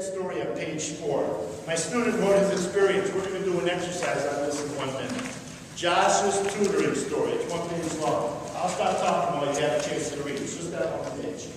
story on page 4. My student wrote his experience. We're going to do an exercise on this in 1 minute. Josh's tutoring story. It's 1 page long. I'll start talking while you have a chance to read. It's just that 1 page.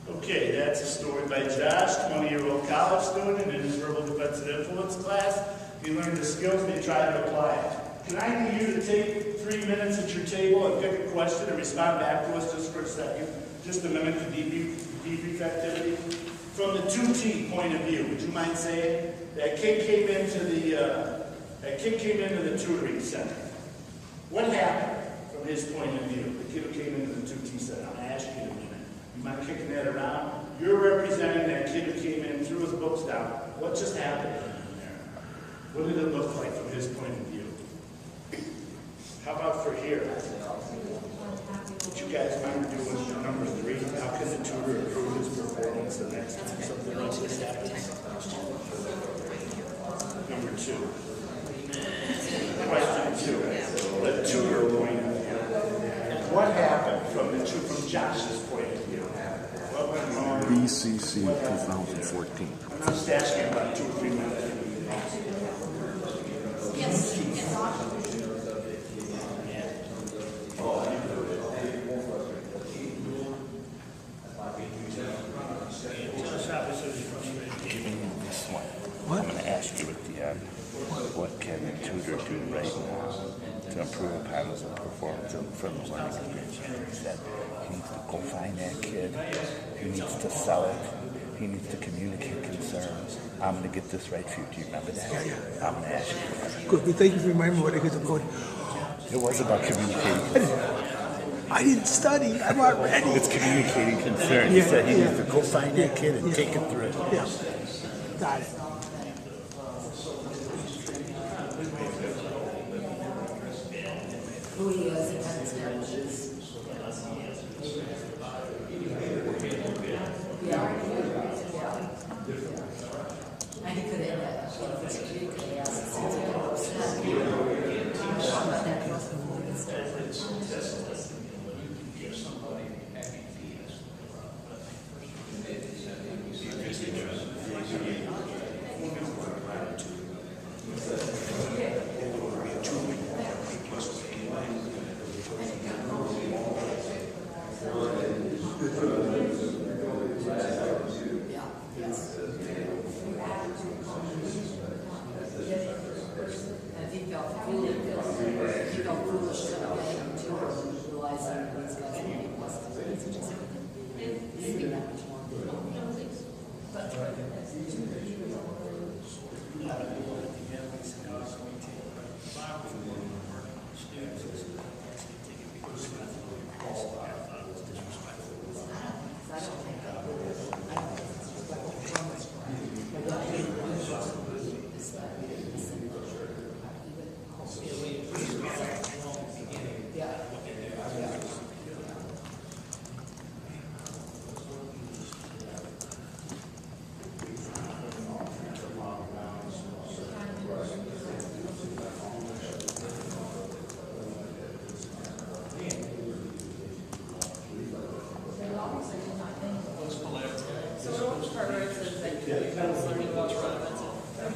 Okay, that's a story by Josh, 20-year-old college student in his verbal defensive influence class. He learned the skills and he tried to apply it. Can I need you to take 3 minutes at your table and pick a question and respond back to us just for a second? Just a minute to debrief activity. From the 2T point of view, would you mind saying that kid came into the tutoring center? What happened from his point of view? The kid who came into the 2T center. I'm going to ask you in a minute. You mind kicking that around? You're representing that kid who came in, threw his books down. What just happened in there? What did it look like from his point of view? How about for here? Would you guys mind doing number 3? How can the tutor improve his performance the next time something like this happens? Number 2. Question 2. The tutor point of view. What happened from Josh's point of view? What went wrong? BCC 2014. I'm just asking about 2 or 3 minutes. Yes. What? I'm going to ask you at the end, what can the tutor do right now to improve upon his performance from the learning experience? He said he needs to go find that kid, he needs to sell it, he needs to communicate concerns. I'm going to get this right for you. Do you remember that? Yeah. I'm going to ask you. Good. Thank you for reminding me what it is I'm going. It was about communicating. I didn't study. I'm not ready. It's communicating concerns. He said he needs to go find that kid and take it through. Yeah. Got it. Who he is against him. Yeah. And he could have asked since he got upset. But that wasn't what he started. part where it says that parents learning about relevance and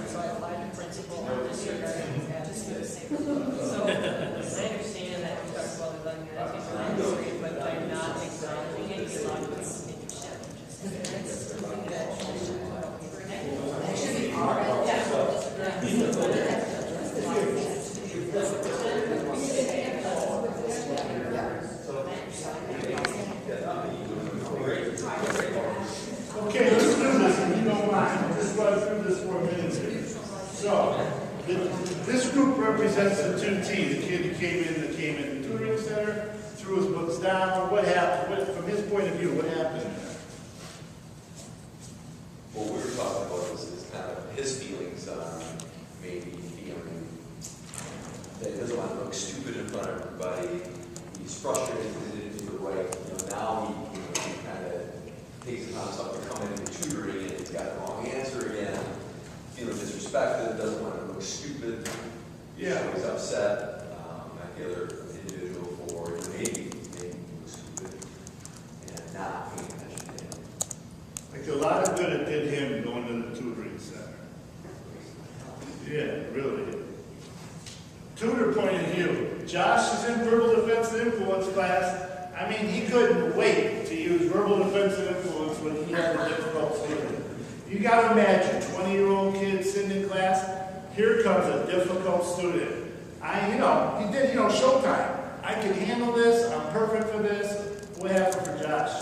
so I applied to principal disregarding his attitude. So I understand that you talked about the learning attitude and history, but by not acknowledging it, you allow people to make a shift. That's something that should be all right. Okay, let's do this, if you don't mind. Let's run through this for a minute here. So, this group represents the two T's. The kid who came in the tutoring center, threw his books down. What happened? From his point of view, what happened? What we were talking about is kind of his feelings on maybe feeling that he doesn't want to look stupid in front of everybody. He's frustrated because he didn't do it right. Now he kind of takes it on himself to come into tutoring and he's got the wrong answer again. Feeling disrespected, doesn't want to look stupid. Yeah. So he's upset at the other individual for maybe making him look stupid and not paying attention to him. Like a lot of good it did him going to the tutoring center. Yeah, really. Tutor point of view. Josh is in verbal defense and influence class. I mean, he couldn't wait to use verbal defense and influence when he had a difficult student. You got to imagine, 20-year-old kid sitting in class, here comes a difficult student. He did, showtime. I can handle this, I'm perfect for this. What happened for Josh?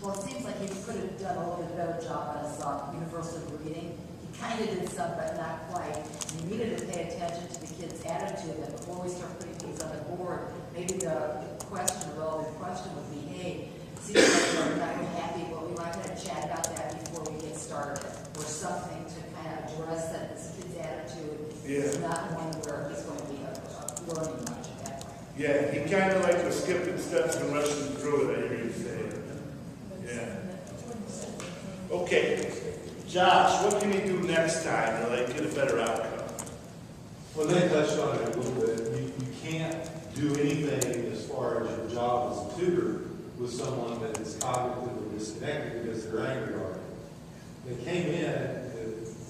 Well, it seems like he could have done a little bit better job on his universal reading. He kind of did some, but not quite. And you needed to pay attention to the kid's attitude. And before we start putting things on the board, maybe the relevant question would be, hey, seems like we're not happy, but we might have to chat about that before we get started. Or something to kind of address that this kid's attitude is not one where he's going to be learning much at that point. Yeah, he kind of like was skipping steps and rushing through it, I hear you say. Yeah. Okay, Josh, what can he do next time to get a better outcome? Well, they touched on it a little bit. You can't do anything as far as your job as a tutor with someone that is cognitively disconnected because they're angry already. They came in,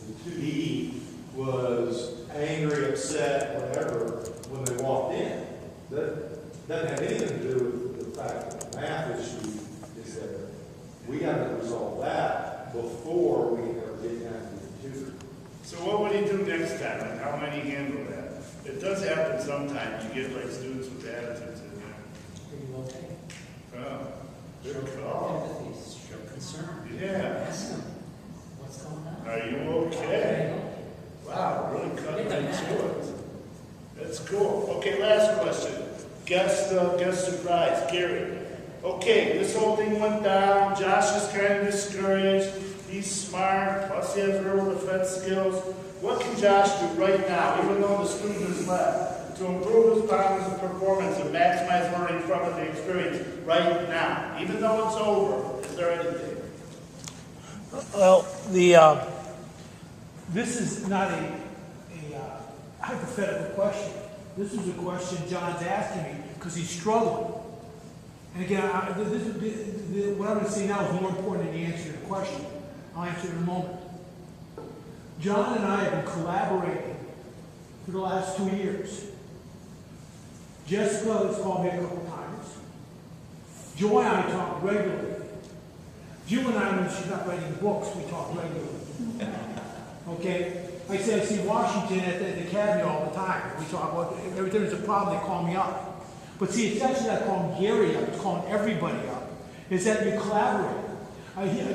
the 2D was angry, upset, whatever, when they walked in. That doesn't have anything to do with the fact that the math issue is there. We got to resolve that before we can ever get down to the tutor. So what would he do next time? Like, how might he handle that? It does happen sometimes. You get students with attitudes in there. Are you okay? Oh, good Show call. empathy, show concern. Yeah. Ask them, what's going on? Are you okay? Wow, really cutting into it. That's cool. Okay, last question. Guest surprise, Gary. Okay, this whole thing went down. Josh is kind of discouraged. He's smart, plus he has verbal defense skills. What can Josh do right now, even though the student is left, to improve his cognitive performance and maximize learning from the experience right now? Even though it's over, is there anything? Well, this is not a hypothetical question. This is a question John's asking me because he's struggling. And again, what I'm going to say now is more important than the answer to the question. I'll answer it in a moment. John and I have been collaborating for the last 2 years. Jessica has called me a couple times. Joy and I talk regularly. Jill and I, when she's not writing books, we talk regularly. Okay? I see Washington at the academy all the time. We talk about every time there's a problem, they call me up. But see, it's actually not calling Gary up, it's calling everybody up. It's that you collaborate.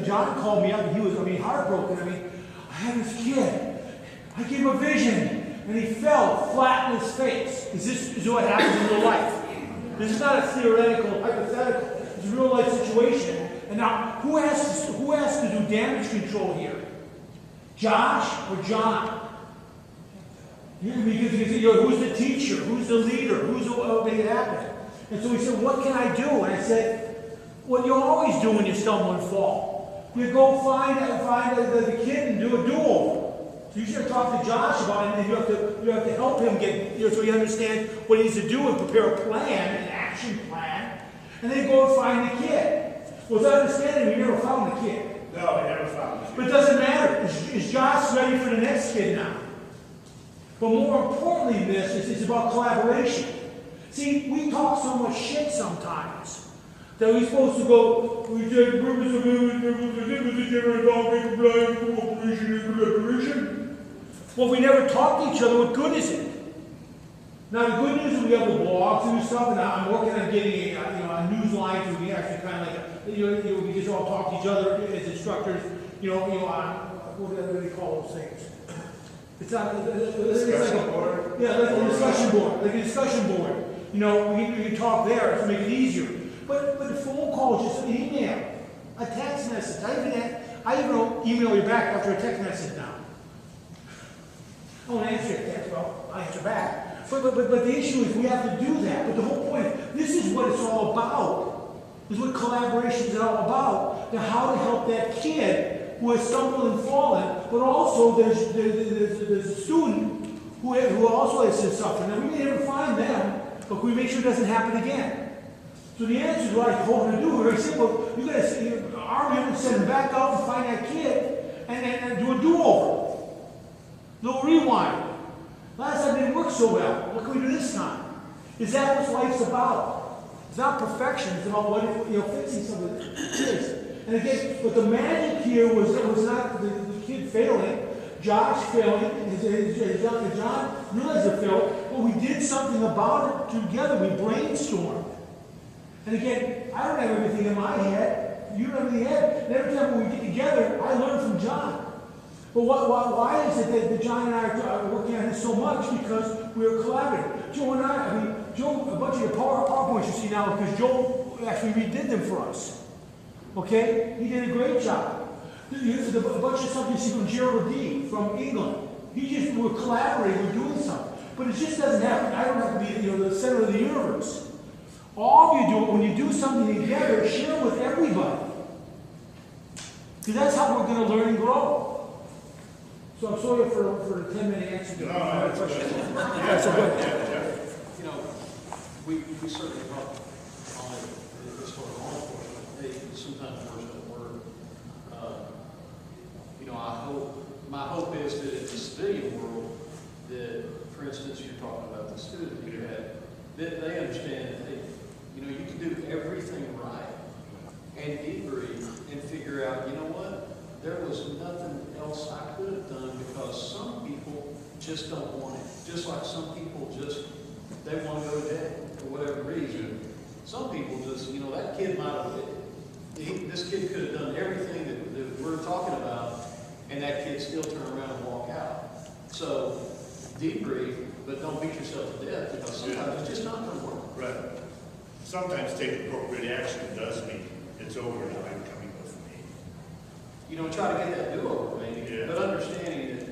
John called me up and he was, heartbroken. I had this kid. I gave him a vision and he fell flat in his face. This is what happens in real life. This is not a theoretical, hypothetical. It's a real life situation. And now, who has to do damage control here? Josh or John? Who's the teacher? Who's the leader? Who's making it happen? And so he said, what can I do? And I said, what you always do when you stumble and fall. You go find the kid and do a do-over. So you should talk to Josh about it, and you have to help him get, so he understands what he needs to do and prepare a plan, an action plan, and then go and find the kid. Well, as I understand it, we never found the kid. this kid now. But more importantly than this, it's about collaboration. See, we talk so much shit sometimes that we're supposed to go, we take purpose of cooperation and collaboration. Well, we never talk to each other. What good is it? Now, the good news is we have the blogs and stuff, and I'm working on getting a news line so we actually kind of like, we just all talk to each other as instructors, what do they call those things? It's not, it's like a discussion board, like a discussion board. We can talk there to make it easier. But the phone call is just an email, a text message. I even don't email you back after a text message now. I won't answer your text, well, I'll answer back. But the issue is we have to do that. But the whole point is, this is what it's all about. This is what collaboration is all about. Now, how to help that kid who has stumbled and fallen, but also there's a student who also has been suffering. Now, we may never find them, but we make sure it doesn't happen again. So the answer is what I told him to do. Very simple. You got to arm him and send him back out and find that kid and do a do-over. Little rewind. Last time didn't work so well. What can we do this time? Is that what life's about? It's not perfection. It's about fixing some of the kids. And again, but the magic here was not the kid failing, Josh failing, John realized it failed, but we did something about it together. We brainstormed. And again, I don't have everything in my head. You don't have everything in your head. And every time when we get together, I learn from John. But why is it that John and I are working on this so much? Because we're collaborating. Joe and Joe, a bunch of your PowerPoints you see now, because Joe actually redid them for us. Okay? He did a great job. A bunch of stuff you see from Gerald D. from England. We're collaborating, we're doing something. But it just doesn't happen. I don't have to be the center of the universe. All of you do it when you do something together, share with everybody. Because that's how we're going to learn and grow. So I'm sorry for the 10-minute answer to my question. That's a good. We certainly help on this sort of all for it. Sometimes words don't work. My hope is that in the civilian world, that, for instance, you're talking about the student you had, that they understand that, you can do everything right and debrief and figure out, you know what? There was nothing else I could have done because some people just don't want it. Just like some people they want to go to jail for whatever reason. Some people just, that kid might have, this kid could have done everything that we're talking about, and that kid still turn around and walk out. So debrief, but don't beat yourself to death because sometimes it's just not going to work. Right. Sometimes take appropriate action does mean it's over now. I'm coming with me. Try to get that do-over, maybe, Yeah. but understanding that,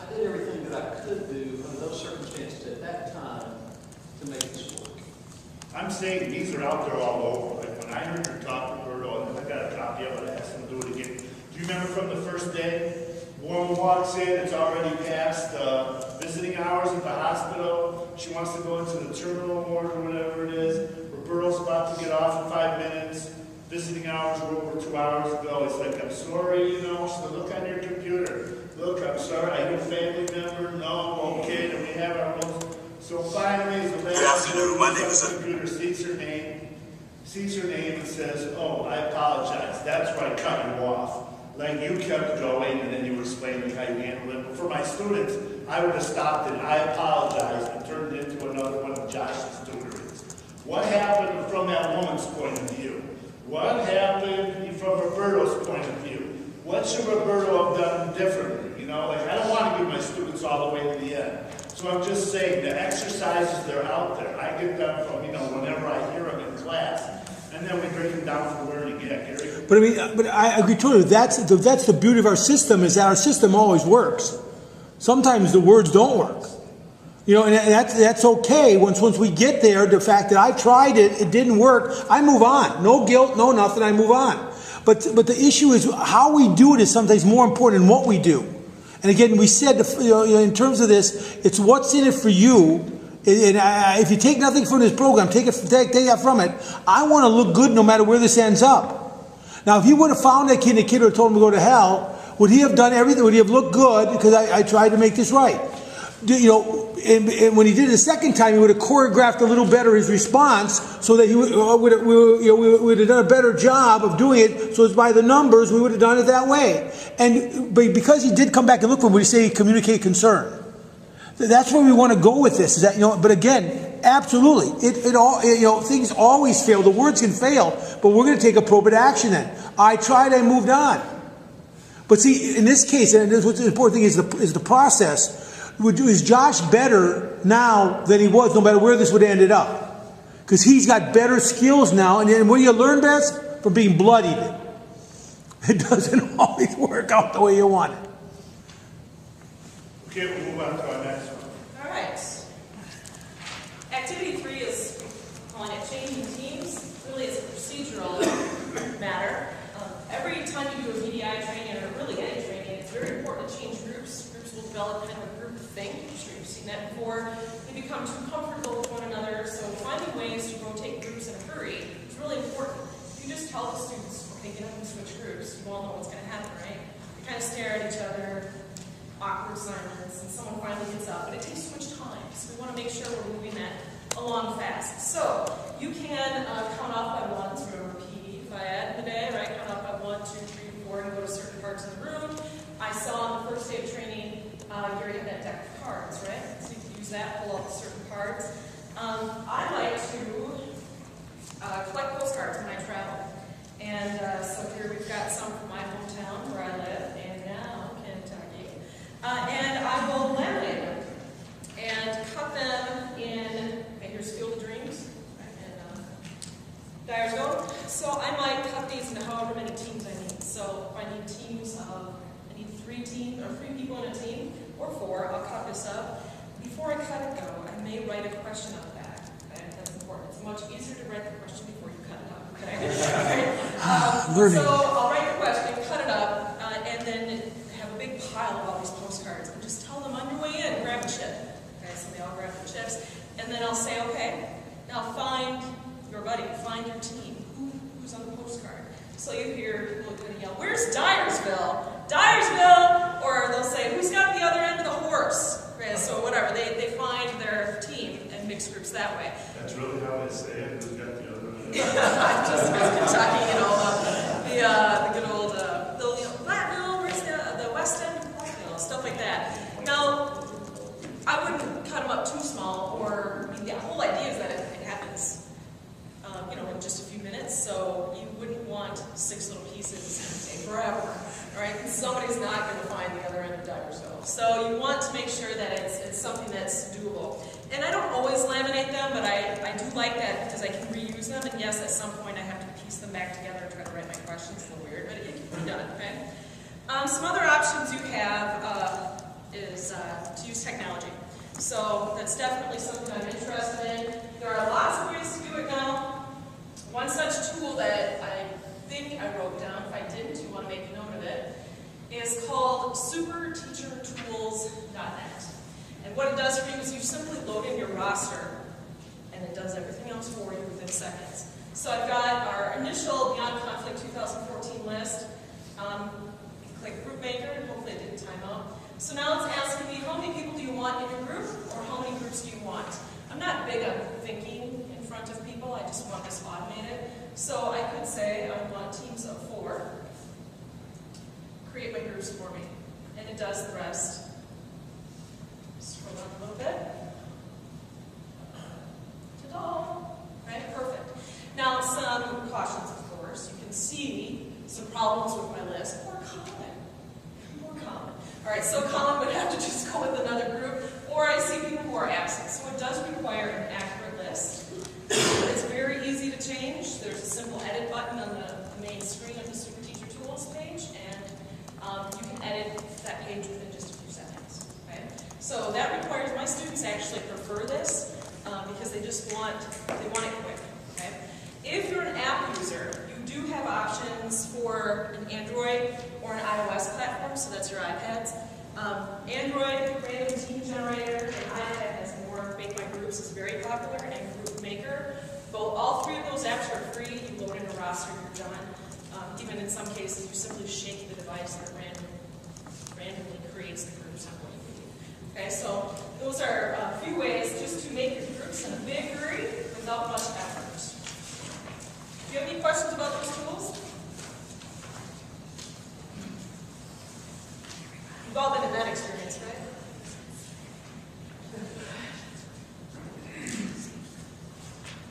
I did everything that I could do under those circumstances at that time to make this work. I'm saying these are out there all over. Like when I heard her talk to Roberto, and I got a copy of it, I asked him to do it again. Do you remember from the first day? Woman walks in, it's already past visiting hours at the hospital. She wants to go into the terminal ward or whatever it is. Roberto's about to get off in 5 minutes. Visiting hours were over 2 hours ago. He's like, I'm sorry, She said, look on your computer. Look, I'm sorry, are you a family member? No, okay, then we have our rules. So finally, the last computer sees her name and says, oh, I apologize. That's where I cut you off. Like you kept going and then you were explaining how you handled it. But for my students, I would have stopped it. I apologize and turned it into another one of Josh's tutorings. What happened from that woman's point of view? What happened from Roberto's point of view? What should Roberto have done differently? I don't want to give my students all the way to the end. So I'm just saying the exercises, they're out there. I get them from, whenever I hear them in class. And then we break them down for learning. Yeah, Gary? But I agree totally. That's the beauty of our system, is that our system always works. Sometimes the words don't work. And that's okay. Once we get there, the fact that I tried it didn't work, I move on. No guilt, no nothing, I move on. But the issue is how we do it is sometimes more important than what we do. And again, we said, in terms of this, it's what's in it for you. And if you take nothing from this program, take that from it. I want to look good no matter where this ends up. Now, if he would have found that kid and the kid would have told him to go to hell, would he have done everything? Would he have looked good? Because I tried to make this right. You know, and when he did it the second time, he would have choreographed a little better his response, so that he would have done a better job of doing it. So it's by the numbers, we would have done it that way. But because he did come back and look for him, we say communicate concern. That's where we want to go with this. Is that, you know? But again, absolutely, it all, you know, things always fail. The words can fail, but we're going to take appropriate action. Then I tried, I moved on. But see, in this case, and what's the important thing is the process. Is Josh better now than he was, no matter where this would have ended up? Because he's got better skills now, and where you learn best? From being bloodied. It doesn't always work out the way you want it. Okay, we'll move on to our next one. All right. Activity 3 is calling it changing teams. Really, it's a procedural matter. Every time you do a VDI training, or really any training, it's very important to change groups. Groups will develop kind of a group think. I'm sure you've seen that before. They become too comfortable with one another, so finding ways to rotate groups in a hurry is really important. If you just tell the students, okay, get up and switch groups, you all know what's going to happen, right? They kind of stare at each other, awkward silence, and someone finally gets up, but it takes too much time, so we want to make sure we're moving that along fast. So you can count off by ones, remember P, if I add the day, right? Count off by 1, 2, 3, 4, and go to certain parts of the room. I saw on the first day of training, Gary had that deck of cards, right? So you can use that, pull out certain cards. I like to collect postcards when I travel. And so here we've got some from my hometown where I live, and now Kentucky. And I will laminate them and cut them in, okay, here's Field of Dreams, and Dyer's Go. So I might cut these into however many teams I need. So if I need teams of, I need 3 people in a team, or 4, I'll cut this up. Before I cut it though, I may write a question on the back. Okay? That's important. It's much easier to write the question before you cut it up. Okay? So I'll write the question, cut it up, and then have a big pile of all these postcards, and just tell them on your way in, grab a chip. Okay, so they all grab the chips, and then I'll say, okay, now find your buddy, find your team. Who's on the postcard? So you hear people going to yell, "Where's Dyersville? Dyersville!" Or they'll say, "Who's got the other end of the horse?" Okay, so whatever, they find their team and mix groups that way. That's really how they say it. Who's got the other one? Just Kentucky, you know, the good old, Platteville, where's the West End, you know, stuff like that. Now, I wouldn't cut them up too small, or, I mean, the whole idea is that it happens, you know, in just a few minutes, so you wouldn't want 6 little pieces and take forever, right? Somebody's not going to find the other end of Dyersville. So you want to make sure that it's something that's doable. And I don't always laminate them, but I do like that because I can reuse them, and yes, at some point I have to piece them back together and try to write my questions. It's a little weird, but it can be done, okay? Some other options you have is to use technology. So that's definitely something I'm interested in. There are lots of ways to do it now. One such tool that I think I wrote down, if I didn't, you want to make a note of it, is called superteachertools.net. And what it does for you is you simply load in your roster, and it does everything else for you within seconds. So I've got our initial Beyond Conflict 2014 list. Click Group Maker, and hopefully it didn't time out. So now it's asking me, how many people do you want in your group, or how many groups do you want? I'm not big on thinking in front of people, I just want this automated. So I could say I want teams of 4. Create my groups for me. And it does the rest. Scroll down a little bit. Ta-da! Right, perfect. Now some cautions, of course. You can see some problems with my list. More common. All right, so Colin would have to just go with another group, or I see people who are absent. So it does require an accurate list. It's very easy to change. There's a simple edit button on the main screen of the Super Teacher Tools page, and you can edit that page within just a few seconds. Okay? So that requires, my students actually prefer this because they want it quick. Okay? If you're an app user, you do have options for an Android or an iOS platform, so that's your iPads. Android, random team generator, and iPad has more. Make My Groups is very popular, and Group Maker. All 3 of those apps are free. You load in a roster, you're done. Even in some cases, you simply shake the device at random what you need. Okay, so those are a few ways just to make your groups in a big hurry without much effort. Do you have any questions about those tools? You've all been in that experience, right?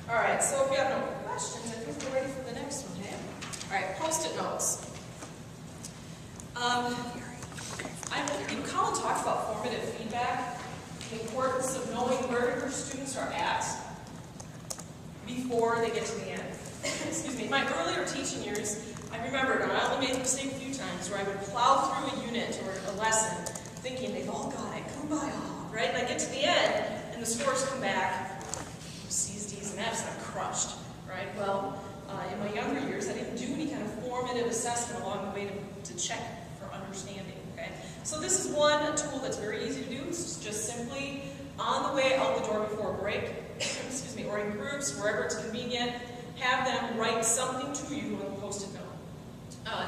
All right, so if you have no questions, I think we're ready for the next one, okay? All right, Post-it notes. Colin talked about formative feedback, the importance of knowing where your students are at before they get to the end. Excuse me. My earlier teaching years, I remembered, and I only made the mistake a few times, where I would plow through a unit or a lesson thinking they've all got it, come by all, right? And I get to the end, and the scores come back, C's, D's, and F's, and I'm crushed, right? Well, in my younger years, I didn't do any kind of formative assessment along the way to check for understanding, okay? So this is one tool that's very easy to do. It's just simply on the way out the door before a break, excuse me, or in groups, wherever it's convenient, have them write something to you on a Post-it note.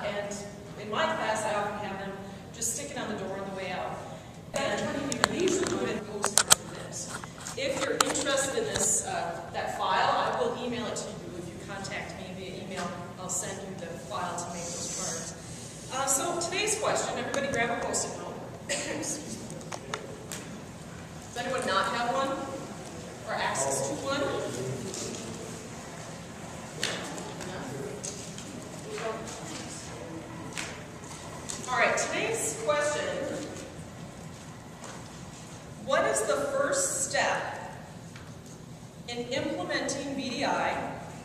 And in my class, I often have them just stick it on the door on the way out. And these are good Post-it note for this. If you're interested in this, that file, I will email it to you. If you contact me via email, I'll send you the file to make those cards. So today's question, everybody grab a Post-it note. Excuse me. Does anyone not have one? Or access to one? All right, today's question. What is the first step in implementing VDI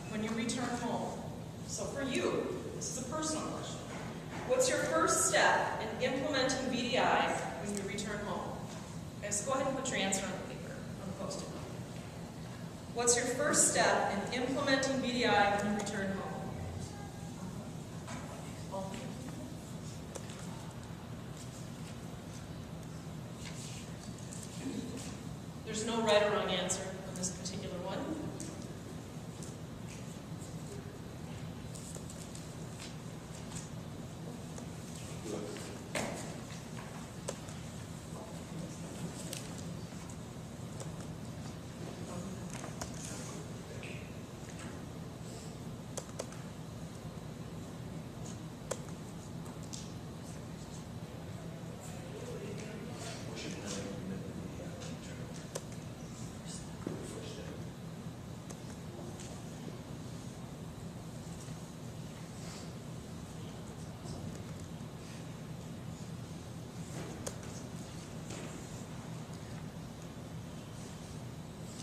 when you return home? So for you, this is a personal question. What's your first step in implementing VDI when you return home? Okay, so go ahead and put your answer on the paper, on the Post-it note. What's your first step in implementing VDI when you return home? There's no right or wrong answer on this particular one.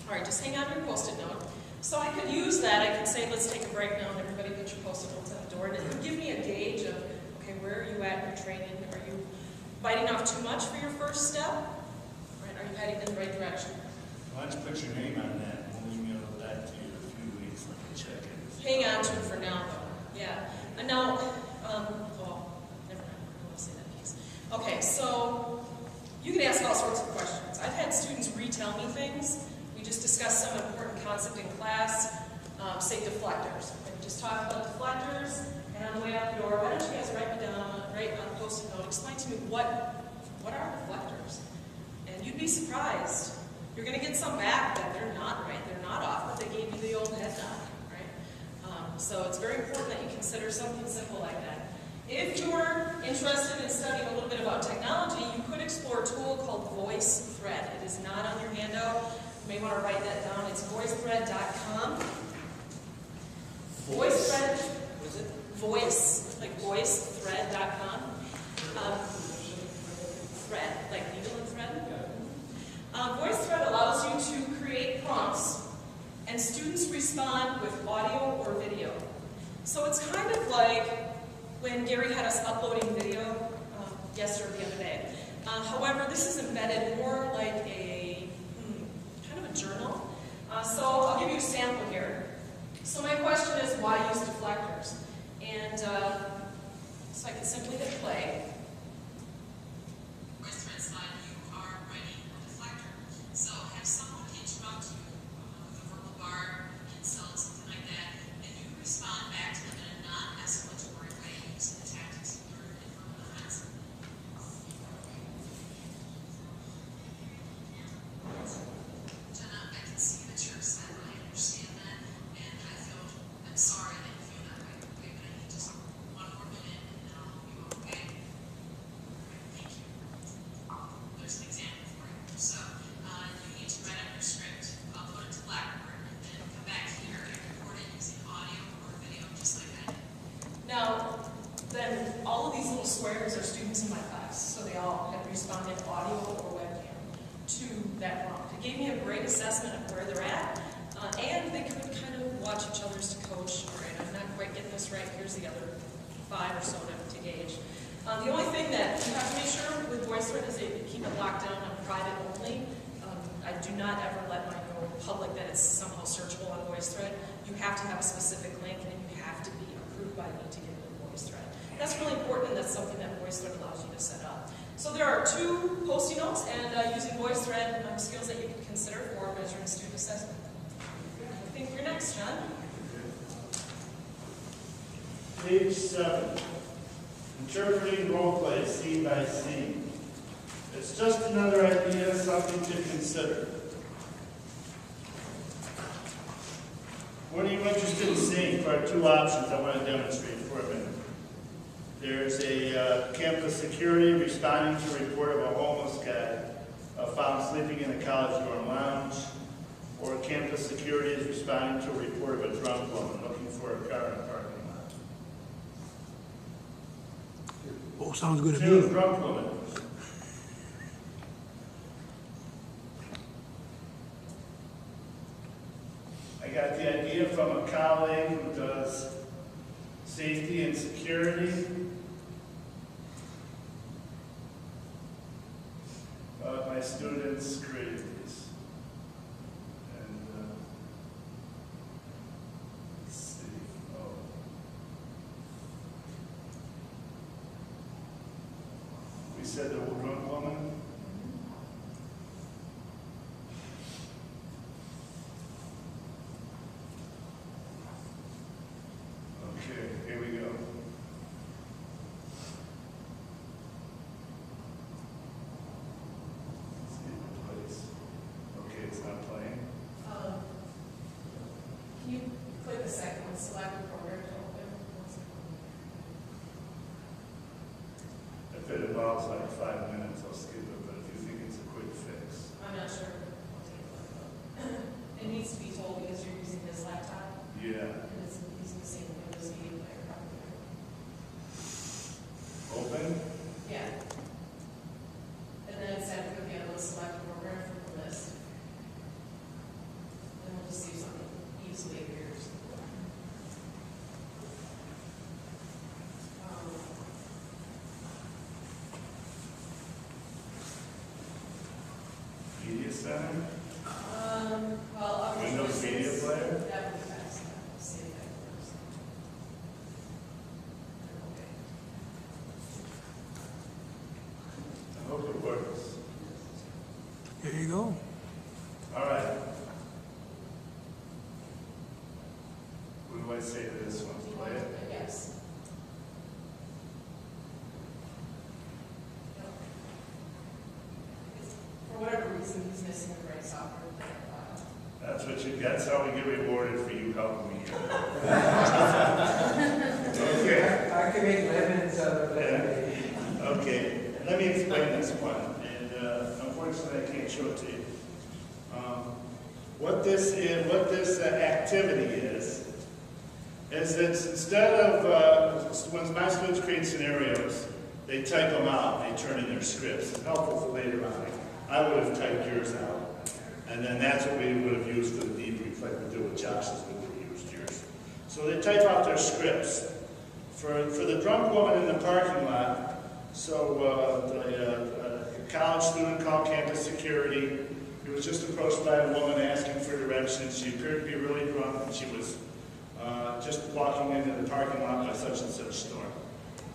All right, just hang on your Post-it note. So I could use that. I could say, let's take a break now, and everybody put your Post-it notes on the door. And it would give me a gauge of, okay, where are you at in your training? Are you biting off too much for your first step? Right? Are you heading in the right direction? Why don't you put your name on that? We'll email it back to you in a few weeks. Let me check it. Hang on to it for now, though. Yeah. And now, well, never mind. I don't want to say that piece. Okay, so you can ask all sorts of questions. I've had students retell me things. We just discussed some important concept in class, say deflectors. We just talked about deflectors, and on the way out the door, why don't you guys write me down, write on a Post-it note, explain to me what are deflectors? And you'd be surprised. You're going to get some back that they're not right, they're not off, but they gave you the old head nod, right? So it's very important that you consider something simple like that. If you're interested in studying a little bit about technology, you could explore a tool called VoiceThread. It is not on your handout. You may want to write that down. It's voicethread.com. VoiceThread, what is it? Voice, like voicethread.com. Thread, like needle and thread. VoiceThread allows you to create prompts, and students respond with audio or video. So it's kind of like when Gary had us uploading video yesterday or the other day. However, this is embedded more like a kind of a journal. So I'll give you a sample here. So my question is, why use deflectors? And so I can simply hit play. VoiceThread slide, you are writing a deflector. So have someone interrupt you with a verbal bar, insult, something like that, and you respond back to them in a non-escalatory way using the tactics you learned in verbal defense. squares are students in my class, so they all had responded audio or webcam to that prompt. It gave me a great assessment of where they're at, and they could kind of watch each other's to coach. All right, I'm not quite getting this right. Here's the other 5 or so to gauge. The only thing that you have to make sure with VoiceThread is that you keep it locked down on private only. I do not ever let mine go public that it's somehow searchable on VoiceThread. You have to have a specific link, and you have to be approved by me to get it in VoiceThread. That's really important, and that's something that VoiceThread allows you to set up. So there are 2 Post-it notes and using VoiceThread skills that you can consider for measuring student assessment. I think you're next, John. Page 7. Interpreting role play, scene by scene. It's just another idea, something to consider. What are you interested in seeing? For our 2 options I want to demonstrate for a minute. There's a campus security responding to a report of a homeless guy found sleeping in a college dorm lounge, or campus security is responding to a report of a drunk woman looking for a car in a parking lot. Oh, sounds good to 2, me. drunk woman. I got the idea from a colleague who does safety and security. My students created these. And let's see. Oh. We said the drunk woman. Okay, here we go. Let's see if it plays. Okay, it's not playing. Can you click the second one, select the program to open? If it involves like 5 minutes, I'll skip it, but if you think it's a quick fix. I'm not sure. I'll take a look. It needs to be told because you're using his laptop, Yeah. and it's using the same Windows media player probably. Open? Yeah. And then it said, click the other select program from the list. And we'll just see if something easily appears. Media Center? Well, other Windows choices- Media Player? That would be fast. We'll see if that works. Okay. I hope it works. There you go. All right. What do I say to this one? Do you Play want it? to- Yes. No. For whatever reason, he's missing the right software. That's how we get rewarded for you helping me here. Okay. I can make lemons out of that. Okay, let me explain this one, and unfortunately I can't show it to you. What this is, what this activity is that instead of, when my students create scenarios, they type them out, they turn in their scripts. It's helpful for later on. I would have typed yours out, and then that's what we would have used for the debrief, like we do with Josh's, we would have used yours. So they type out their scripts. For the drunk woman in the parking lot, so a college student called campus security. He was just approached by a woman asking for directions. She appeared to be really drunk, and she was just walking into the parking lot by such and such store.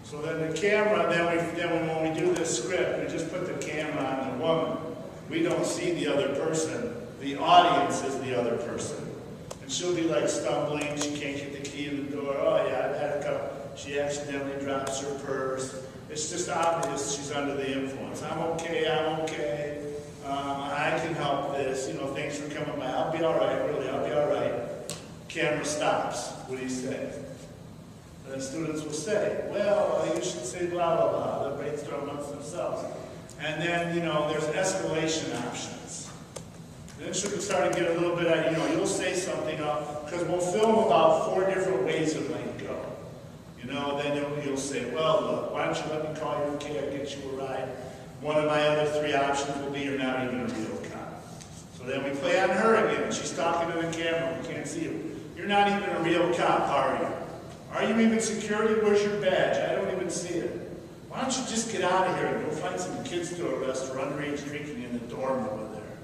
So then the camera, then when we do this script, we just put the camera on the woman. We don't see the other person. The audience is the other person. And she'll be like stumbling. She can't get the key in the door. Oh yeah, I've had a couple. She accidentally drops her purse. It's just obvious she's under the influence. I'm okay. I can help this. You know, thanks for coming by. I'll be all right, really. I'll be all right. Camera stops. What do you say? And the students will say, well, you should say blah, blah, blah. They'll brainstorm amongst themselves. And then, you know, there's escalation options. Then she'll start to get a little bit of, you know, you'll say something, because we'll film about 4 different ways it might go. You know, then you'll say, well, look, why don't you let me call your kid, I'll get you a ride. One of my other three options will be you're not even a real cop. So then we play on her again. She's talking to the camera. We can't see you. You're not even a real cop, are you? Are you even security? Where's your badge? I don't even see it. Why don't you just get out of here and go find some kids to arrest for underage drinking in the dorm over there?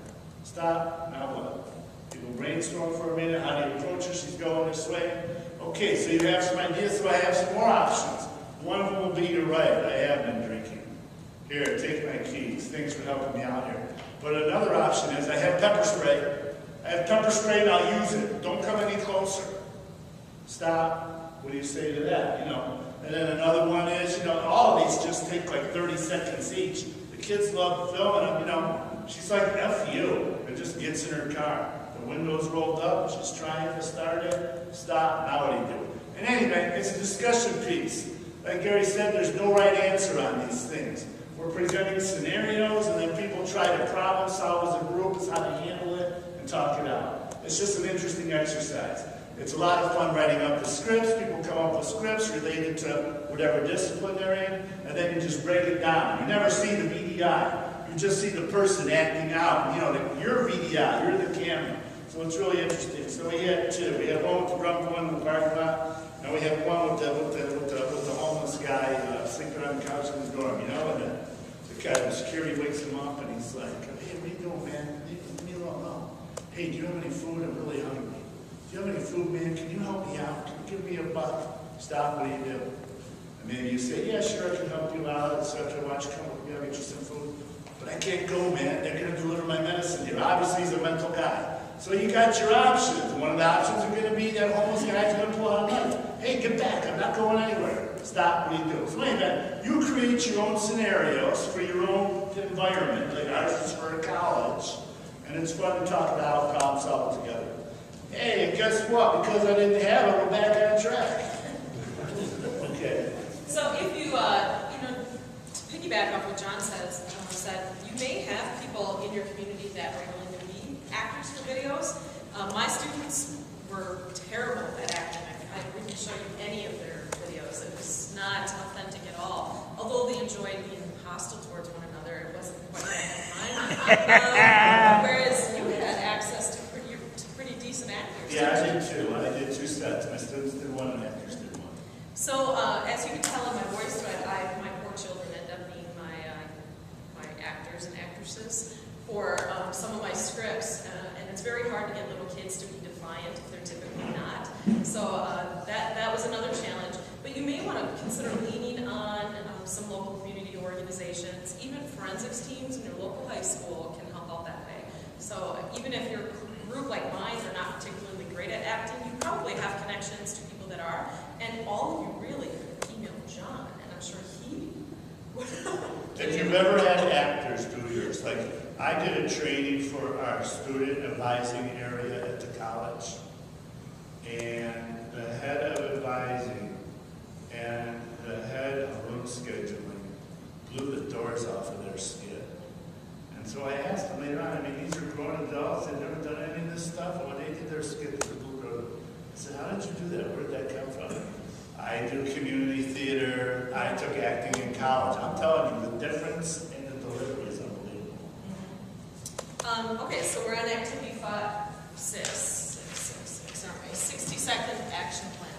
Stop. Now what? People brainstorm for a minute. How do you approach her? She's going this way. Okay, so you have some ideas, so I have some more options. One of them will be, you're right, I have been drinking. Here, take my keys. Thanks for helping me out here. But another option is, I have pepper spray. I have pepper spray and I'll use it. Don't come any closer. Stop. What do you say to that? You know. And then another one is, you know, all of these just take like 30 seconds each. The kids love filming them, you know. She's like, F you. And just gets in her car. The window's rolled up. She's trying to start it. Stop. Now what do you do? And anyway, it's a discussion piece. Like Gary said, there's no right answer on these things. We're presenting scenarios, and then people try to problem solve as a group as how to handle it and talk it out. It's just an interesting exercise. It's a lot of fun writing up the scripts. People come up with scripts related to whatever discipline they're in, and then you just break it down. You never see the VDI. You just see the person acting out. You know, you're VDI, you're the camera. So it's really interesting. So we had two. We have one with the drunk one in the parking lot, and we have one with the homeless guy sleeping on the couch in his dorm, you know, and the guy, the security wakes him up, and he's like, hey, what are you doing, man? Leave me alone. Hey, do you have any food? I'm really hungry. Do you have any food, man? Can you help me out? Can you give me a buck? Stop, what do you do? And maybe you say, yeah, sure, I can help you out, etc. Why don't you come with me? I'll get you some food. But I can't go, man. They're going to deliver my medicine here. Obviously, he's a mental guy. So you got your options. One of the options are going to be that homeless guy's going to pull out a knife. Hey, get back. I'm not going anywhere. Stop, what do you do? So anyway, you create your own scenarios for your own environment. Like ours is for a college. And it's fun to talk about, problem solve together. Hey, and guess what? Because I didn't have it, we're back on track. Okay. So if you, to piggyback off what John said, you may have people in your community that are willing to be actors for videos. My students were terrible at acting. I wouldn't show you any of their videos. It was not authentic at all. Although they enjoyed being hostile towards one another, it wasn't quite that time. Whereas you had access to pretty decent actors. Yeah, I did too. I did two sets. My students did one and actors did one. So as you can tell in my voice, my poor children end up being my actors and actresses for some of my scripts, and it's very hard to get little kids to be defiant if they're typically not. So that was another challenge. But you may want to consider leaning on some local community organizations. Even forensics teams in your local high school can help out that way. So even if your group like mine are not particularly great at acting, you probably have connections to people that are. And all of you really could email John, and I'm sure he would. If you've ever had actors do yours, like I did a training for our student advising area at the college, and the head of advising and the head of room scheduling blew the doors off of their skit. And so I asked them later on, I mean, these are grown adults, they've never done any of this stuff, and when they did their skit, they blew the door. I said, how did you do that? Where did that come from? I do community theater, I took acting in college. I'm telling you, the difference in the delivery is unbelievable. Okay, so we're on activity 6, aren't we? 60-second action plan.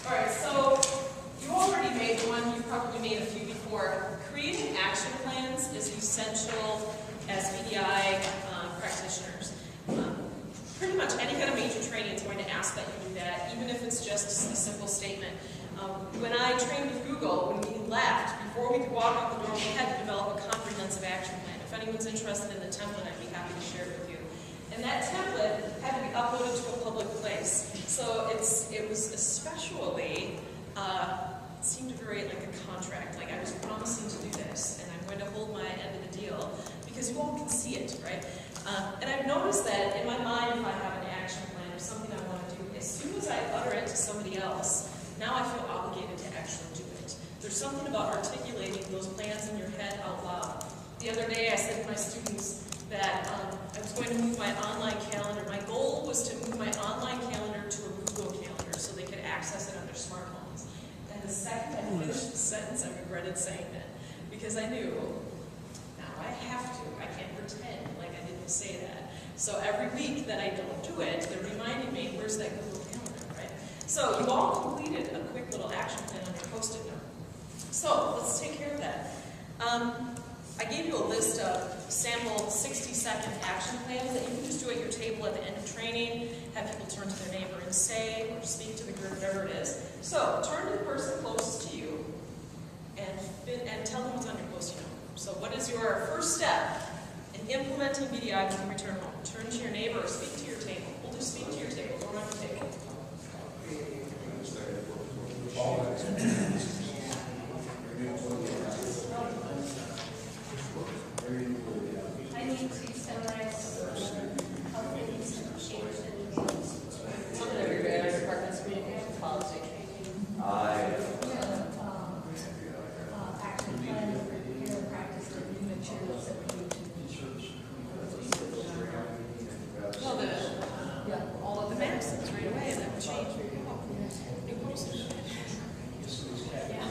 All right, so you already made one, you probably made a few before. Creating action plans is essential as VDI practitioners. Pretty much any kind of major training is going to ask that you do that, even if it's just a simple statement. When I trained with Google, when we left, before we could walk out the door, we had to develop a comprehensive action plan. If anyone's interested in the template, I'd be happy to share it with you. And that template had to be uploaded to a public place. So it was especially, seemed very like a contract, like I was promising to do this, and I'm going to hold my end of the deal, because you all can see it, right? And I've noticed that in my mind, if I have an action plan or something I want to do, as soon as I utter it to somebody else, now I feel obligated to actually do it. There's something about articulating those plans in your head out loud. The other day I said to my students that I was going to move my online calendar. My goal was to move my online calendar to a Google Calendar so they could access it on their smartphones. And second I finished the sentence, I regretted saying that. Because I knew, now I have to, I can't pretend like I didn't say that. So every week that I don't do it, they're reminding me, where's that Google Calendar, right? So you all completed a quick little action plan on your Post-it note. So let's take care of that. I gave you a list of sample 60-second action plans that you can just do at your table at the end of training, have people turn to their neighbor and say, or speak to the group, whatever it is. So turn to the person closest to you and tell them what's on your Post-it note. So what is your first step in implementing VDI when you return home? Turn to your neighbor or speak to your table. We'll just speak to your table. Go around your table. I need to summarize how things have changed in the games. Some of your department's communication policy. Action plan, prepare and practice the new materials that we need to. No, all of the maps, that's right away, and that would change. New Post-it. Yeah.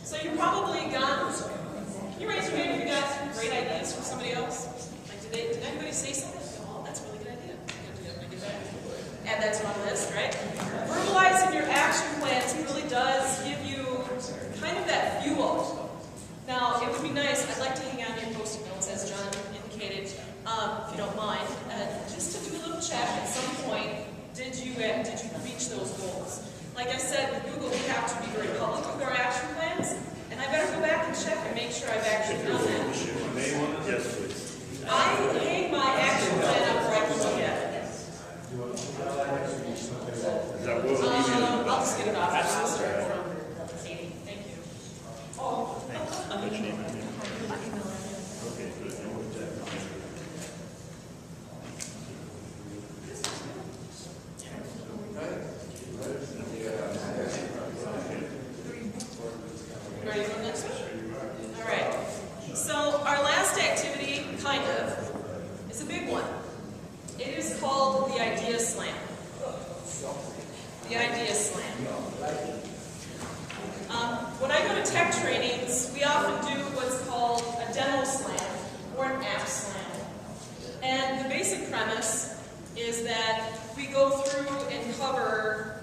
So you probably got, can you raise your hand if you got great ideas from somebody else? Like did anybody say something? Oh, that's a really good idea. Get that. Add that to my list, right? Verbalizing your action plans really does give you kind of that fuel. Now, it would be nice, I'd like to hang out your Post-it notes, as John indicated, if you don't mind, just to do a little check at some point, did you reach those goals? Like I said, with Google, we have to be very public with our action plans, and I better go back and check and make sure I've actually done that. Yes, please. I hang my action plan up where I can look at it. Is that what I'll just get it off. I'll start from Katie. Thank you. Oh. Okay, good. Ready for the next one? All right. So our last activity, kind of, is a big one. It is called the Idea Slam. The Idea Slam. When I go to tech trainings, we often do what's called a demo slam or an app slam. And the basic premise is that we go through and cover,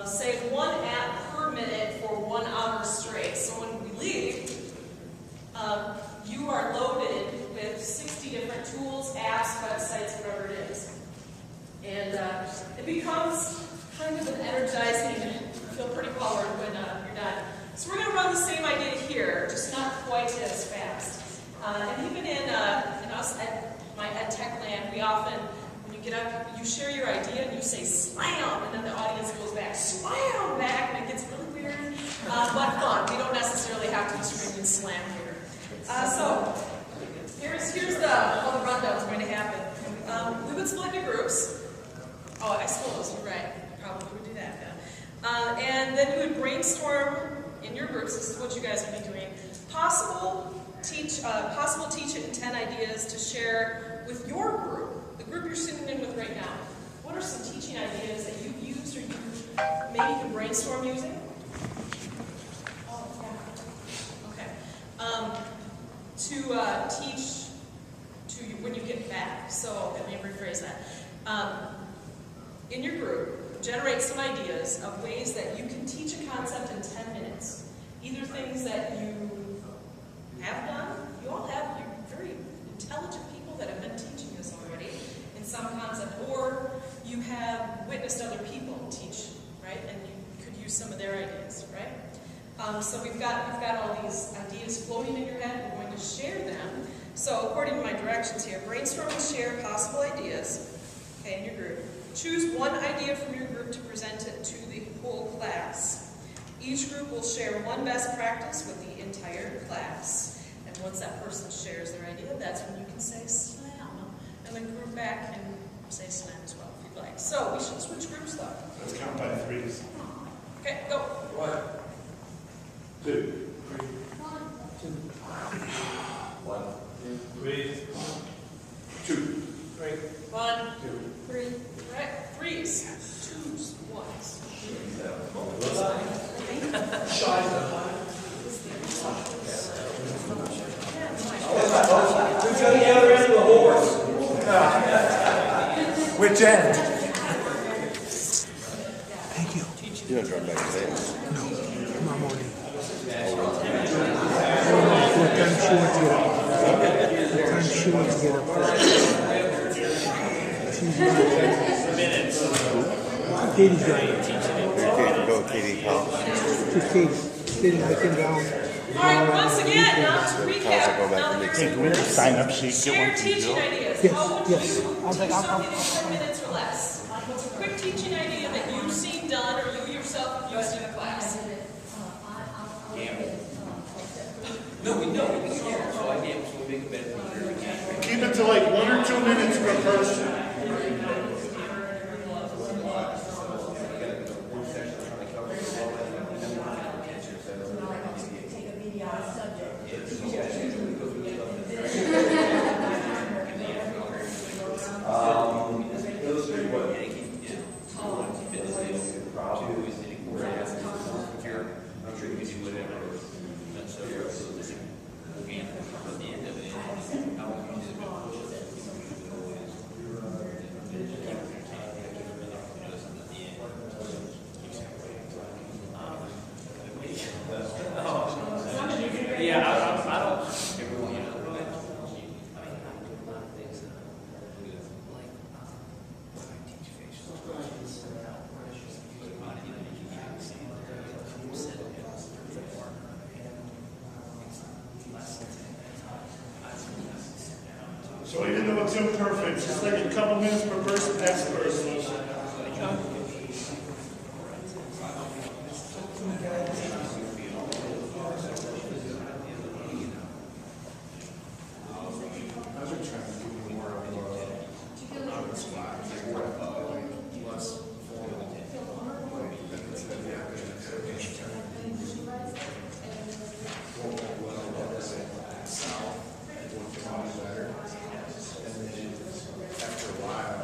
say, one app per minute for 1 hour straight. So when we leave, you you are loaded with 60 different tools, apps, websites, whatever it is. And it becomes kind of an energizing, feel pretty powered when you're done. So we're going to run the same idea here, just not quite as fast. And even in us at my ed tech land, we often, when you get up, you share your idea and you say slam, and then the audience goes back, slam back, and it gets really weird, but fun. We don't necessarily have to be screaming slam here. So here's how the rundown is going to happen. We would split into groups. Oh, I suppose you're right. Probably would do that. Yeah. And then you would brainstorm in your groups. This is what you guys would be doing. Possible teach it in 10 ideas to share with your group, the group you're sitting in with right now. What are some teaching ideas that you've used or you maybe can brainstorm using? Oh, yeah. Okay. To teach to you when you get back. So let me rephrase that. In your group, generate some ideas of ways that you can teach a concept in 10 minutes. Either things that you have done, you all have, you're very intelligent people that have been teaching this already in some concept, or you have witnessed other people teach, right? And you could use some of their ideas, right? So we've got all these ideas floating in your head. We're going to share them. So according to my directions here, brainstorm and share possible ideas, okay, in your group. Choose one idea from your group to present it to the whole class. Each group will share one best practice with the entire class. And once that person shares their idea, that's when you can say slam. And the group back can say slam as well if you'd like. So we should switch groups though. Let's count by threes. Okay, go. 1, 2, 3. 1, 3, 2, 3. 1, 2. 3. Right, threes. Twos, ones. Who's on the other end of the horse? Which end? Thank you. You don't drive back today. No, tomorrow morning. What time she wants to get up? What time she wants to get up? She's Katie's driving. Okay, go Katie House. She's Katie. Katie, I came down. All right, once again, now to recap. Go back Now and that make you're some weird sign up sheet. share teaching ideas. Yes, How would yes. you do something in 10 minutes or less? What's a quick teaching idea that you've seen done or you yourself have used in a class? No, we know, we can't, so I can't, so we make a bet. Keep it to like 1 or 2 minutes per person. Take a video on a subject. Illustrate what? I'm sure you can do whatever. So even though it's imperfect, just like a couple minutes per person, next person. After a while,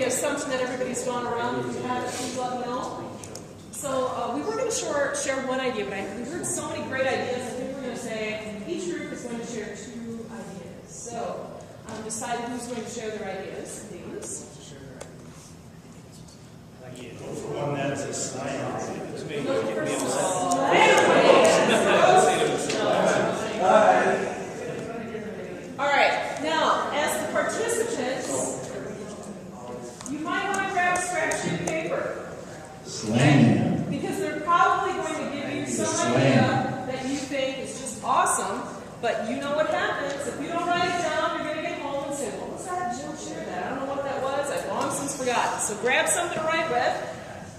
assumption that everybody's gone around. If you haven't, please let me know. So we were going to share one idea, but we heard so many great ideas. I think we're going to say each group is going to share 2 ideas. So decide who's going to share their ideas, please. Go for one that's a slam. All right. Now, as the participants, you might want to grab a scrap sheet of paper. Slam. Because they're probably going to give you some idea that you think is just awesome, but you know what happens. If you don't write it down, you're going to get home and say, what was that? Jill shared that. I don't know what that was. I've long since forgotten. So grab something to write with.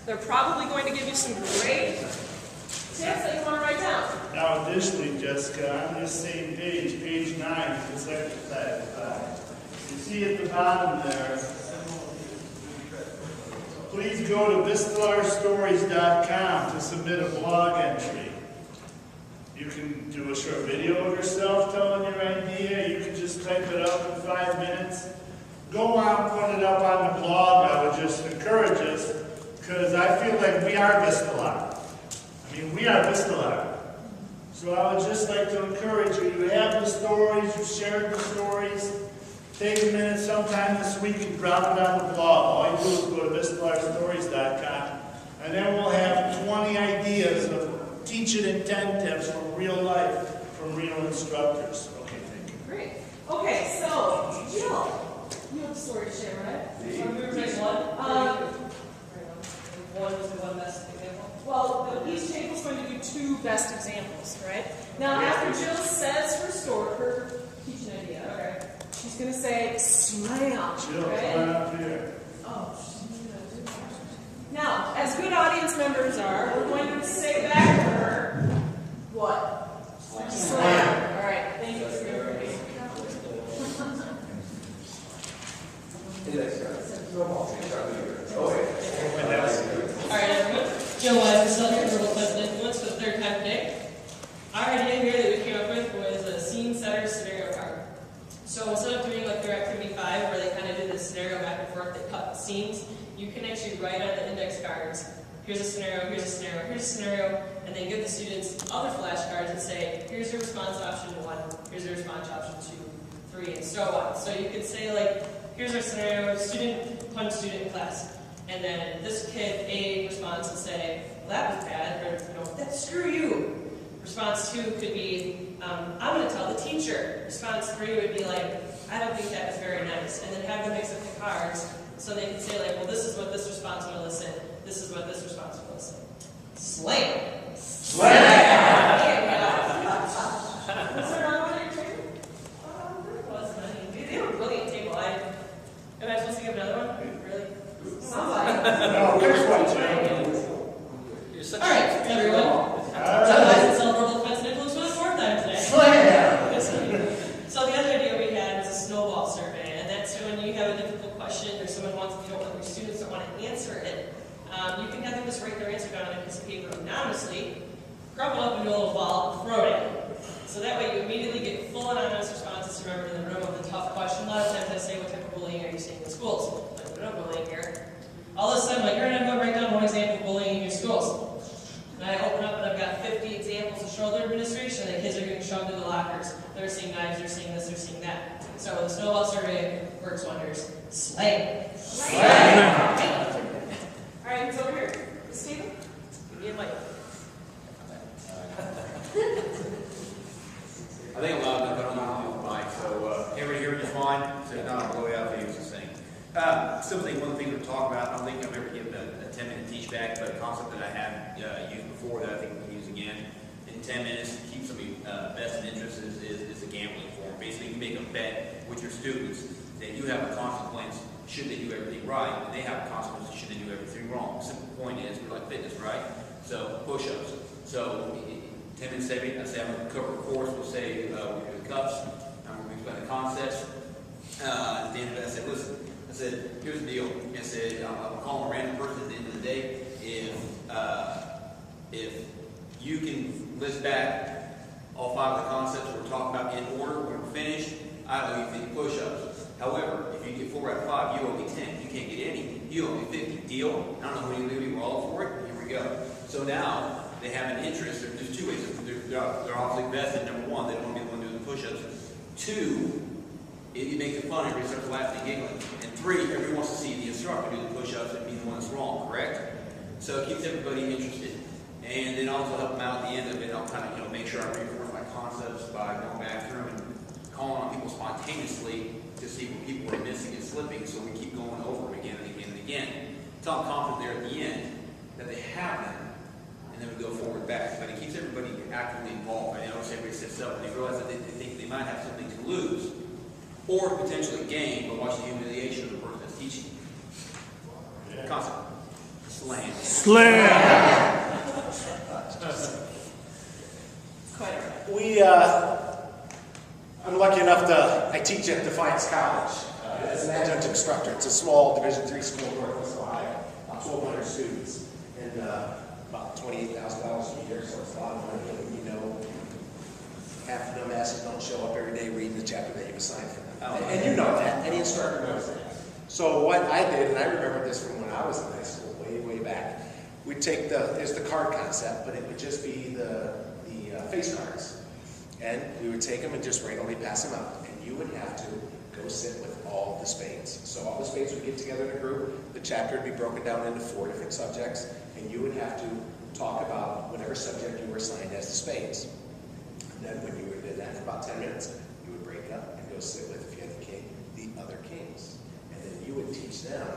They're probably going to give you some great tips that you want to write down. Now, additionally, Jessica, on this same page, page 9, this exercise, you see at the bottom there, please go to vistelarstories.com to submit a blog entry. You can do a short video of yourself telling your idea. You can just type it up in 5 minutes. Go on, put it up on the blog. I would just encourage us, because I feel like we are Vistelar. I mean, we are Vistelar. So I would just like to encourage you. You have the stories, you shared the stories. Take a minute sometime this week and drop it on the blog. All you do is go to vistelarstories.com, and then we'll have 20 ideas of teach it in 10 tips from real life, from real instructors. Okay, thank you. Great. Okay, so, Jill, you have a story to share, right? One was the one best example. Well, each table is going to do 2 best examples, right? Now, after Jill says her story, her teaching idea, okay, she's going to say slam, Jill, right? come on up here. Oh, now, as good audience members are, we're going to say back to her, what? Slam. All right, thank you for your information. All right, everyone. Joe Wise, Southern Verbal Pleasant Influence for the third time today. Our idea here that we came up with was a scene setter scenario card. So instead of doing like their activity 5, where they kind of do this scenario back and forth, they cut scenes, you can actually write on the index cards, here's a scenario, here's a scenario, here's a scenario, and then give the students other flashcards and say, here's your response option 1, here's your response option 2, 3, and so on. So you could say like, here's our scenario, student punch student in class. And then this kid A responds and say, well, that was bad, or screw you. Response 2 could be, I'm going to tell the teacher. Response 3 would be like, I don't think that was very nice. And then have them mix up the cards so they can say like, well, this is what this response will elicit. This is what this response will elicit. Slam. Slam. Was there another one at your table? There was many. They have a brilliant table. Am I supposed to give another one? Really? Somebody. No, there's one, Jay. All right, everyone. It's all verbal defense and influence for the 4th time today. So the other idea we had was a snowball survey, and that's when you have a difficult question or someone wants, your students don't want to answer it, you can have them just write their answer down on a piece of paper anonymously, crumple up into a little ball, and throw it at you. So that way you immediately get full anonymous responses to remember in the room of the tough question. A lot of times I say, what type of bullying are you seeing in schools? Like, there's no bullying here. All of a sudden, like, you're going to go write down one example of bullying in your schools. And I open up and I've got 50 examples of shoulder administration, and the kids are getting shoved into lockers. They're seeing knives, they're seeing this, they're seeing that. So the snowball survey works wonders. Slam. Slam. All right, who's over here? Stephen? Give me a mic. I think a lot of them don't know the mic, so everybody hear me just fine? So if not, I'll blow it out for you just saying. Still think one of the things we're talking about, I don't think I've ever given a 10-minute teach back, but a concept that I have used before that I think we can use again. In 10 minutes, to keep somebody best in interest is a gambling form. Basically, you make a bet with your students that you have a consequence should they do everything right, and they have a consequence should they do everything wrong. Simple point is, we're like fitness, right? So, push-ups. So, 10 minutes, I say I'm going to cover a course, we'll say we're doing cups, I'm going to explain the concepts. At the end of it, I said, listen, here's the deal. I said, I'll call a random person at the end of the day. If you can list back all 5 of the concepts we're talking about in order when we're finished, I owe you 50 push-ups. However, if you get 4 out of 5, you owe me 10. You can't get any. You owe me 50. Deal? I don't know who you were all for it. Here we go. So now they have an interest. There's 2 ways. They're obviously vested. Number 1, they don't want to be the one doing the push-ups. 2, it makes it fun. Everybody starts laughing and giggling. And 3, everybody wants to see the instructor do the push-ups and be the one that's wrong, correct? So it keeps everybody interested. And then also help them out at the end of it. I'll kind of, make sure I reinforce my concepts by going back through and calling on people spontaneously to see what people are missing and slipping, so we keep going over them again and again and again. Until I'm confident there at the end that they have them, and then we go forward back. But it keeps everybody actively involved. I notice everybody sits up and they realize that they think they might have something to lose, or potentially gain, but watch the humiliation of the person that's teaching. Concept. Slam. Slam. I'm lucky enough I teach at Defiance College as an adjunct instructor. It's a small Division III school in Northwest Ohio, about 1,200 students, and about $28,000 a year, so it's a lot of money. Half of them asses don't show up every day reading the chapter that you've assigned for them. And you know that. Any instructor knows that. So what I did, and I remember this from when I was in high school, way back, we'd take there's the card concept, but it would just be the face cards. And we would take them and just randomly pass them out. And you would have to go sit with all the spades. So all the spades would get together in a group. The chapter would be broken down into 4 different subjects. And you would have to talk about whatever subject you were assigned as the spades. And then when you did that for about 10 minutes, you would break it up and go sit with, if you had the king, the other kings. And then you would teach them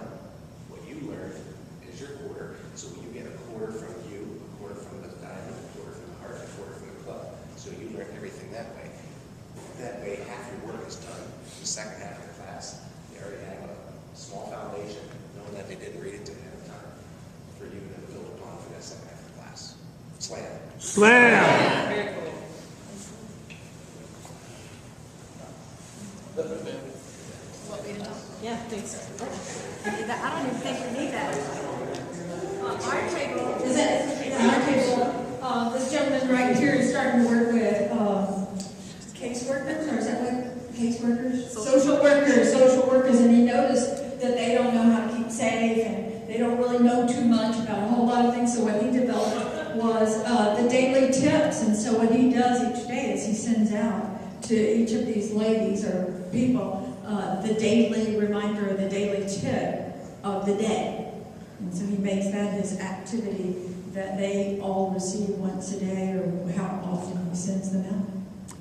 what you learned as your quarter. So you get a quarter from you, a quarter from the diamond, a quarter from the heart, a quarter from the club. So you learn everything that way. That way, half your work is done. The second half of the class, they already have a small foundation, knowing that they didn't read it to ahead of time, for you to build upon for that Slam. Very cool. Yeah, thanks. I don't even think we need that. Our table, is that, our table, this gentleman right here is starting to work with, caseworkers, or is that what, caseworkers? Social workers, and he noticed that they don't know how to keep safe, and they don't really know too much about a whole lot of things, so what he developed was, the daily tips, and so what he does each day is he sends out to each of these ladies or people, the daily reminder, the daily tip of the day. And so he makes that his activity that they all receive once a day, or how often he sends them out.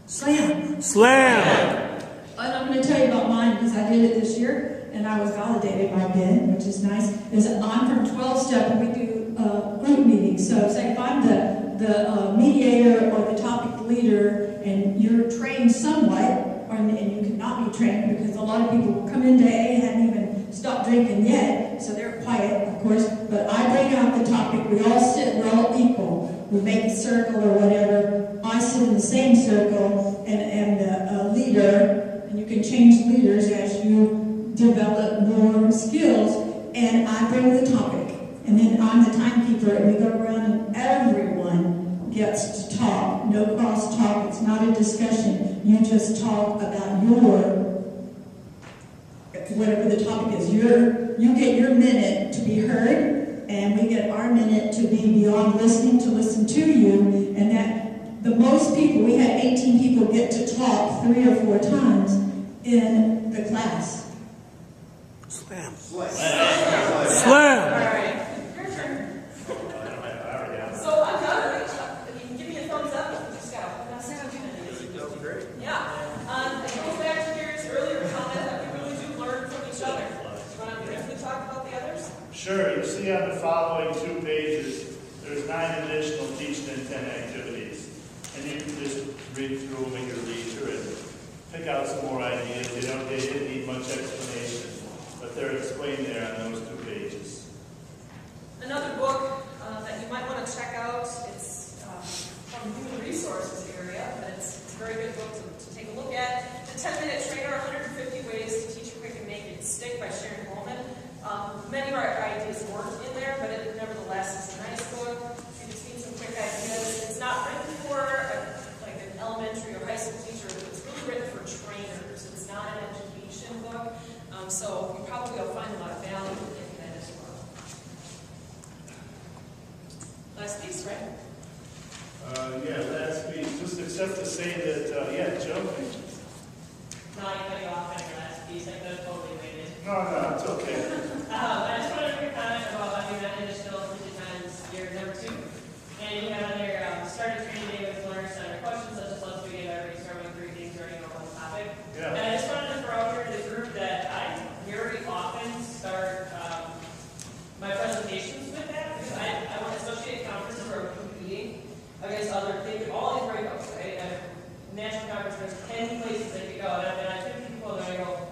Slam! Slam! And I'm going to tell you about mine because I did it this year and I was validated by Ben, which is nice. I'm from 12-step and we do group meetings. So say if I'm the mediator or the topic leader and you're trained somewhat, and you cannot be trained because a lot of people will come into AA, hadn't even stopped drinking yet, so they're quiet, of course, but I bring out the topic, we all sit, we're all equal, we make a circle or whatever, I sit in the same circle, and the leader, and you can change leaders as you develop more skills, and I bring the topic, and then I'm the timekeeper, and we go around and everyone gets to talk, no cross talk, it's not a discussion, you just talk about whatever the topic is, you get your minute to be heard, and we get our minute to be beyond listening, to listen to you, and that the most people, we had 18 people get to talk 3 or 4 times in the class. Slam. All Slam. right, your turn. So I'm done. You can give me a thumbs up. Just go. That was great. Yeah. It goes back to Gary's earlier comment that we really do learn from each other. Do you want to briefly talk about the others? Sure, you see on the following 2 pages, there's 9 additional teach and 10 activities. And you can just read through them at your leisure and pick out some more ideas. They didn't need much explanation, but they're explained there on those 2 pages. Another book that you might want to check out, it's from the human resources area, but it's a very good book to take a look at. The 10-Minute Trainer, 150 Ways to Teach Quick and Make It Stick by Sharon Coleman. Many of our ideas weren't in there, but it nevertheless is a nice book. If you just need some quick ideas, it's not written for like an elementary or high school teacher. It's really written for trainers. It's not an education book, so you probably will find a lot of value in that as well. Last piece, right? Last week, just except to say that, Joe. No, you cut you off on your last piece. I could have totally waited. No, it's okay. I just wanted to make a comment about how you met Initial 50 times year number 2. And you have on there, started training day with learners on your questions, such as let's begin by brainstorming 3 things already on one topic. Yeah. And I just wanted to throw out here to the group that I very often start my presentations with that, because I want to associate conferences where we're competing against other things, all these breakouts, right? And national conference, there's 10 places that you go, and I have 50 people, and I go,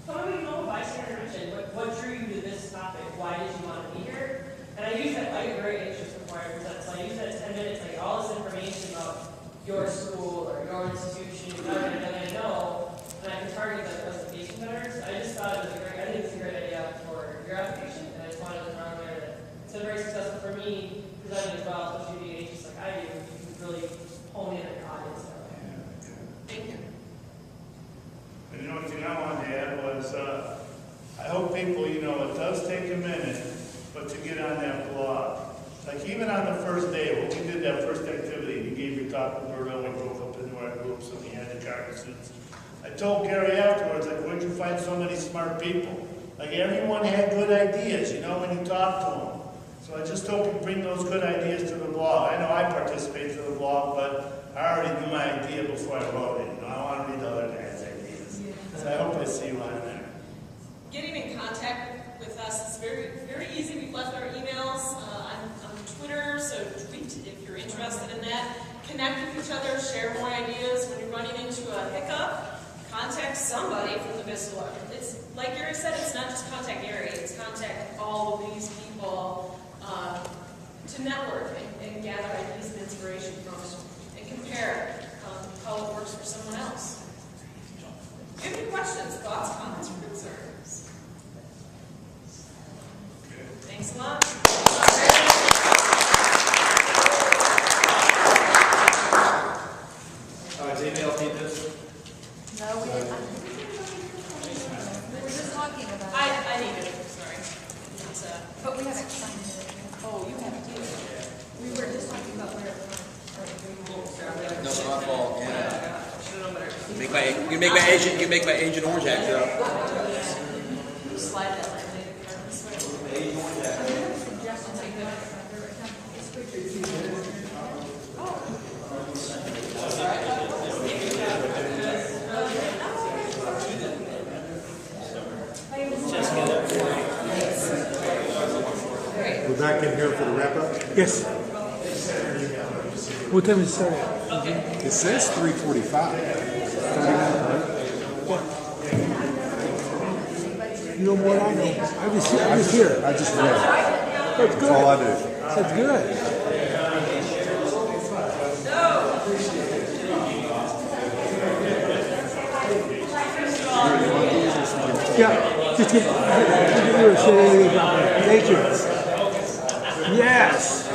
some of you know bystander intervention, what drew you to this topic? Why did you want to be here? And I use that, I get very anxious before I present, so I use that 10 minutes, like all this information about your school or your institution, that I know, and I can target that presentation better. So I just thought it was I think it's a great idea for your application, and I just wanted to throw out there that it's been very successful for me, presenting as well, especially being anxious like I do, you can really hone in on your audience that way. Thank you. And the only thing I wanted to add was, I hope people, it does take a minute, but to get on that blog. Like even on the first day, when we did that first activity, you gave your talk to Berto, we broke up into our groups and we had the carcasses. I told Gary afterwards, like, where'd you find so many smart people? Like everyone had good ideas, when you talked to them. So I just hope you bring those good ideas to the blog. I know I participated in the blog, but I already knew my idea before I wrote it. I want to read the other guys' ideas. So I hope I see you on there. Getting in contact with us is very, very easy. We've left our emails on Twitter, so tweet if you're interested in that. Connect with each other, share more ideas. When you're running into a hiccup, contact somebody from the VISLA. It's like Gary said, it's not just contact Gary, it's contact all of these people to network and gather ideas and inspiration. care how it works for someone else. Do you have any questions, thoughts, comments, or concerns? Thanks a lot. Does anybody else need this? No, we didn't. We were just talking about it. I need it, sorry. It's, But we haven't signed it. oh, you have it too. We were just talking about where it No, it's my fault. Yeah. You can make my agent orange act up. Slide that laminated card this way. We're back in here for the wrap-up? Yes. What time is it start at? It says 3:45. You know more than I know. I was here. I just read. That's good. That's all I do. That's good. Yeah, just get yours. Thank you. Yes.